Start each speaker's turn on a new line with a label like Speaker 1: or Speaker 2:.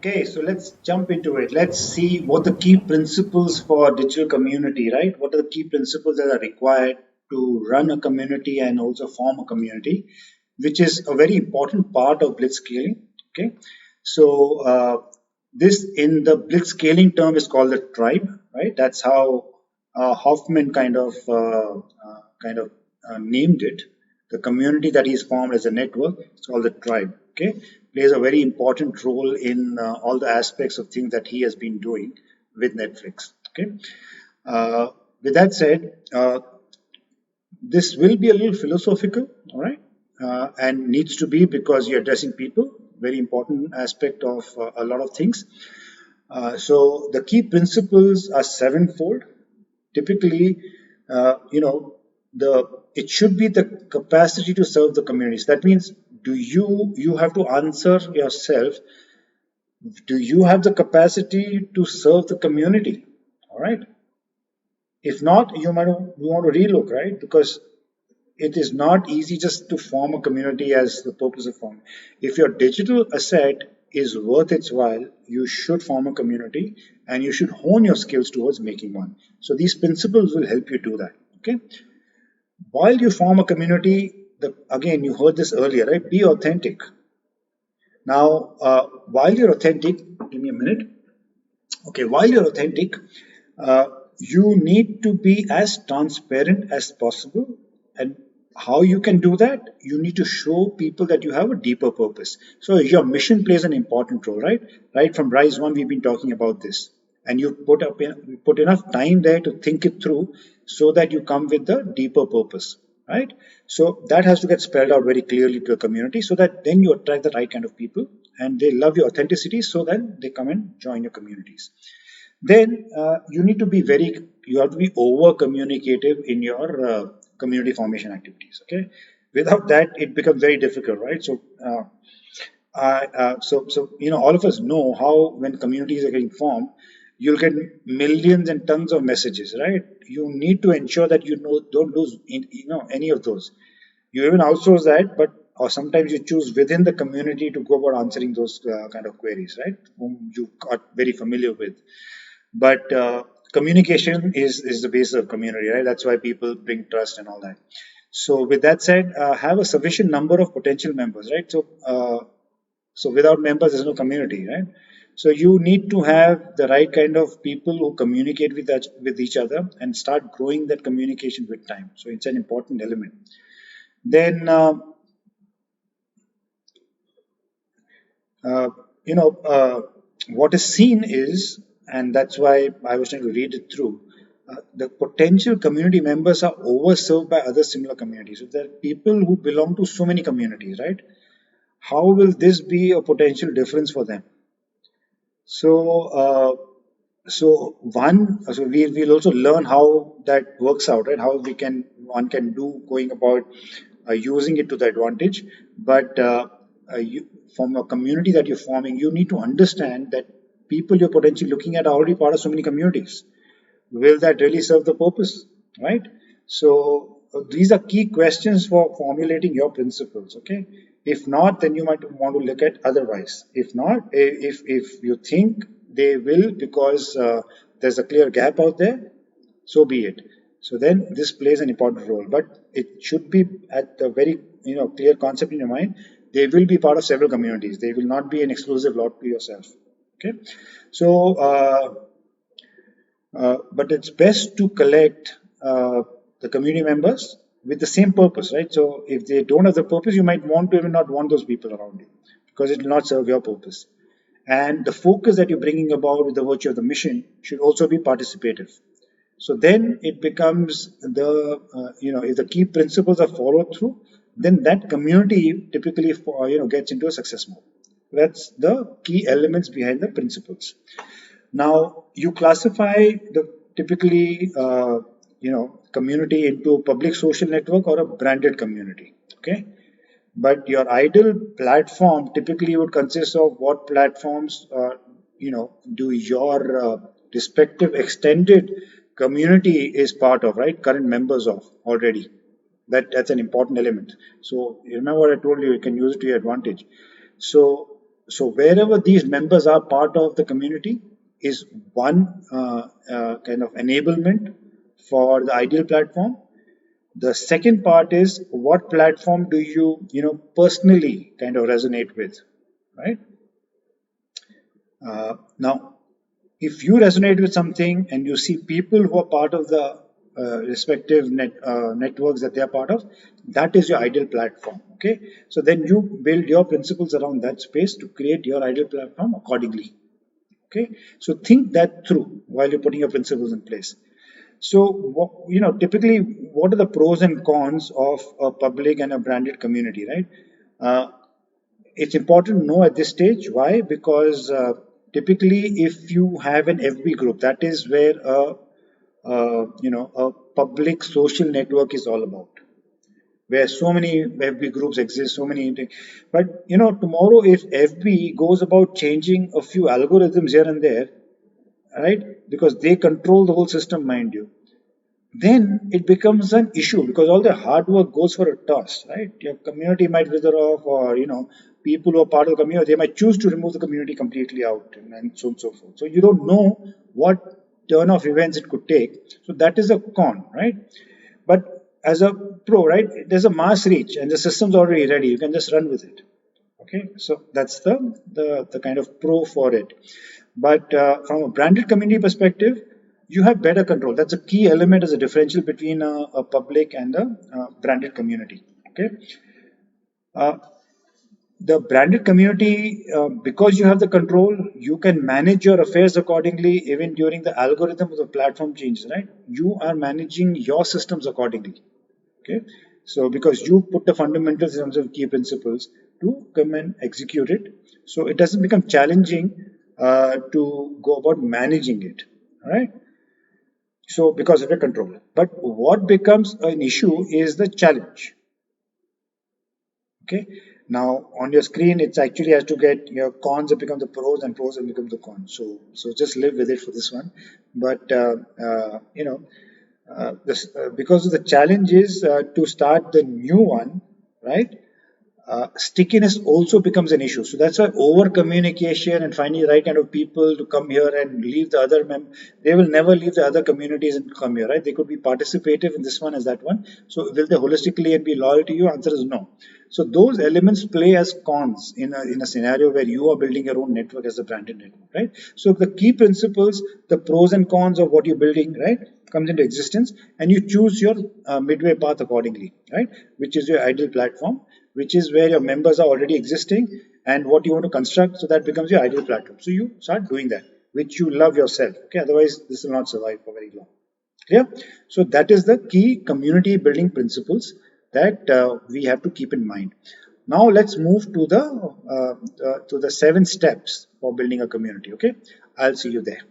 Speaker 1: Okay, so let's jump into it. Let's see what the key principles for digital community, right? What are the key principles that are required to run a community and also form a community, which is a very important part of blitzscaling. Okay, so this in the blitzscaling term is called the tribe, right? That's how Hoffman kind of named it. The community that he's formed as a network, it's called the tribe. Okay, plays a very important role in all the aspects of things that he has been doing with Netflix. Okay, uh, with that said, this will be a little philosophical, all right, and needs to be because you're addressing people. Very important aspect of a lot of things. So the key principles are sevenfold. Typically, the it should be the capacity to serve the communities. That means, do you have to answer yourself? Do you have the capacity to serve the community? All right. If not, you want to relook, right? Because it is not easy just to form a community as the purpose of form. If your digital asset is worth its while, you should form a community and you should hone your skills towards making one. So these principles will help you do that. Okay. While you form a community, again, you heard this earlier, right? Be authentic. Now, while you're authentic, give me a minute. Okay, while you're authentic, uh, you need to be as transparent as possible. And how you can do that? You need to show people that you have a deeper purpose. So your mission plays an important role, right? Right from Rise One, we've been talking about this, and you put enough time there to think it through, so that you come with the deeper purpose, right? So that has to get spelled out very clearly to the community, so that then you attract the right kind of people, and they love your authenticity, so then they come and join your communities. Then you have to be over communicative in your community formation activities. Okay, without that it becomes very difficult, right? All of us know how when communities are getting formed, you'll get millions and tons of messages, right? You need to ensure that don't lose any of those. You even outsource that, but or sometimes you choose within the community to go about answering those kind of queries, right? Whom you got very familiar with. But communication is the basis of community, right? That's why people bring trust and all that. So with that said, have a sufficient number of potential members, right? So without members, there's no community, right? So you need to have the right kind of people who communicate with each other and start growing that communication with time. So it's an important element. Then uh, you know what is seen is, and that's why I was trying to read it through. The potential community members are overserved by other similar communities. So there are people who belong to so many communities, right? How will this be a potential difference for them? So, we'll also learn how that works out, right? How one can do going about using it to the advantage. But from a community that you're forming, you need to understand that people you're potentially looking at are already part of so many communities. Will that really serve the purpose, right? So these are key questions for formulating your principles. Okay, if not, then you might want to look at otherwise. If not, if you think they will, because there's a clear gap out there, so be it. So then this plays an important role, but it should be at the very clear concept in your mind. They will be part of several communities. They will not be an exclusive lot to yourself. Okay, so but it's best to collect the community members with the same purpose, right? So if they don't have the purpose, you might want to even not want those people around you, because it will not serve your purpose. And the focus that you're bringing about with the virtue of the mission should also be participative. So then it becomes if the key principles are followed through, then that community typically gets into a success mode. That's the key elements behind the principles. Now you classify the typically community into a public social network or a branded community. Okay, but your ideal platform typically would consist of what platforms do your respective extended community is part of, right? Current members of already. That's an important element. So you remember what I told you. You can use it to your advantage. So So wherever these members are part of the community is one kind of enablement for the ideal platform. The second part is what platform do you personally kind of resonate with, right? Now, if you resonate with something and you see people who are part of the respective networks that they are part of, that is your ideal platform. Okay, so then you build your principles around that space to create your ideal platform accordingly. Okay, so think that through while you're putting your principles in place. So, typically, what are the pros and cons of a public and a branded community, right? Uh, it's important to know at this stage. Why? Because typically, if you have an FB group, that is where a public social network is all about, where so many FB groups exist, so many. But tomorrow, if FB goes about changing a few algorithms here and there, right? Because they control the whole system, mind you, then it becomes an issue because all the hard work goes for a toss, right? Your community might wither off, or people who are part of the community, they might choose to remove the community completely out, and so on and so forth. So you don't know what turn of events it could take. So that is a con, right? But as a pro, right, there's a mass reach and the system's already ready. You can just run with it. Okay, so that's the kind of pro for it. But from a branded community perspective, you have better control. That's a key element as a differential between a public and a branded community. Okay, uh, the branded community, because you have the control, you can manage your affairs accordingly, even during the algorithm of the platform changes. Right, you are managing your systems accordingly. Okay, so because you put the fundamentals in terms of key principles to come and execute it, so it doesn't become challenging to go about managing it. All right, so because of the control. But what becomes an issue is the challenge. Okay, now on your screen, it's actually has to get your cons have become the pros and pros have become the cons. So just live with it for this one. But because of the challenges to start the new one, right? Stickiness also becomes an issue. So that's why over communication and finding the right kind of people to come here and leave the other they will never leave the other communities and come here, right? They could be participative in this one as that one. So will they holistically and be loyal to you? Answer is no. So those elements play as cons in a scenario where you are building your own network as a branded network, right? So the key principles, the pros and cons of what you're building, right, comes into existence, and you choose your midway path accordingly, right? Which is your ideal platform, which is where your members are already existing and what you want to construct. So that becomes your ideal platform. So you start doing that, which you love yourself. Okay, otherwise this will not survive for very long. Clear? So that is the key community building principles that we have to keep in mind. Now let's move to the 7 steps for building a community. Okay, I'll see you there.